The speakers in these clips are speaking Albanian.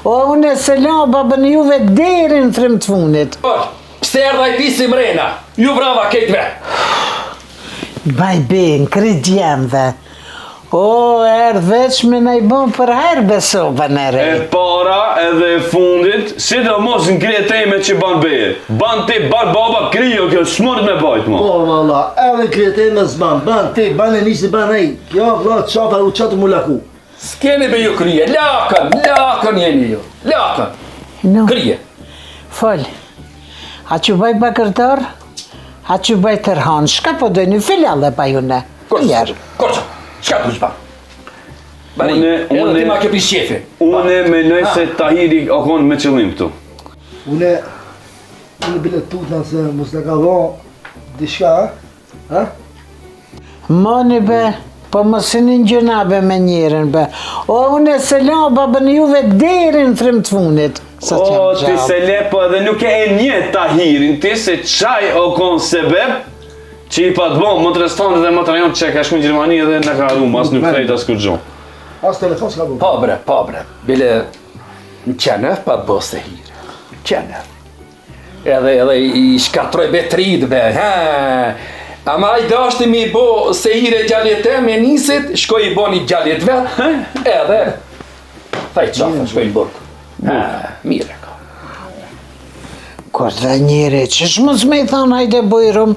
O, unë e se la babën juve deri në trim të funit. Pse erdha i pisi mrena? Ju brava ketve. Baj ben, krit jemve. O, veç me na I bon për herë besova në E rejt. para edhe e fundit, si do mos në krije teme që ban beje. Ban ti, ban baba, krijo kjo, s'mund me bajt mo. Po, valla, edhe krete me zban, ban ti, ban e nisi, ban ej. Kjo, valla, qafa u qatë mu laku. S'keni be ju krije, lakën jeni ju, lakën. No, Krije. fol. A që baj bakërdor? A që baj tërhan? Shka po dojnë filiale pa june? Njerë. Korqa, shka du qba? Bari, Une- edhe ti ma kjo pis qefi. Une menoj se Tahiri o konë me qëllim këtu. Une bilet tutna se mos në ka dho dishka, ha? Moni be, po mos i një gjënabe me njerën be. O, unë e se la babën juve deri në trim të funit. Sa që O, jam ti gjallë. se lepo edhe nuk e një Tahirin, ti se qaj o konë sebeb, që I pa të bon, më të restorantë dhe më të rajon që ka shku në Gjermani edhe në ka rumë, as nuk krejt as kur gjonë. As telefon s'ka bu. Po bre, bile në qenëf pa të bësë të hire. Qenëf. Edhe I shkatroj betrit be, ha. Ama I dashti mi bo se hire gjallit e me nisit, shkoj I bo një gjallit vet, edhe thaj qafa, shkoj në burg. Ha, mire ka. Kur dhe njeri, që shmës me I thonë hajde bojrum?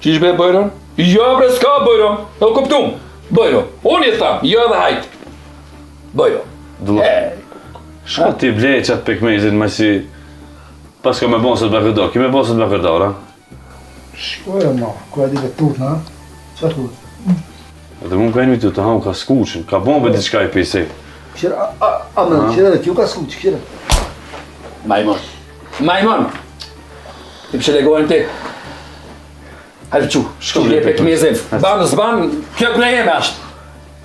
Qish be bojron? Jo bre s'ka bojron, e u kuptum. Bojron, unë I tham, jo edhe hajt. Bojron. Dula. Shko ti blej qatë pekmezit ma si... Pas ka me bon së të bakërdor, ki me bon së të bakërdor, ha? Shkoj ma, ku e di vetë tutna, ha? Qa tu? Edhe mu ka invitu të hamu ka skuqin, ka bombe diçka I pisi. Këshira, a me, këshira dhe kjo ka skuq, këshira. Majmon. Ti pëshe legojnë ti. Hajde qu, shko le pekmezin. Ban zban, kjo grejeme ashtë.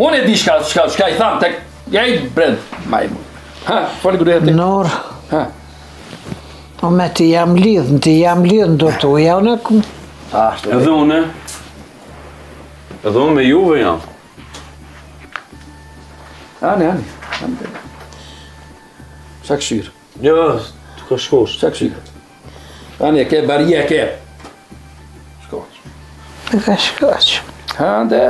Unë e di shka I tham, tek, ja I bred, majmon. Ha, fali gudhet ti. Nor, Ha, o me ti jam lidhën do të uja, unë e kum... ashtë. Edhe une me juve jam. Ani. Qa këshirë? Jo, të ka shkosh. Qa këshirë? Ani e ke, barije e ke. Shkoq. Ka shkoq. Ha, ndë.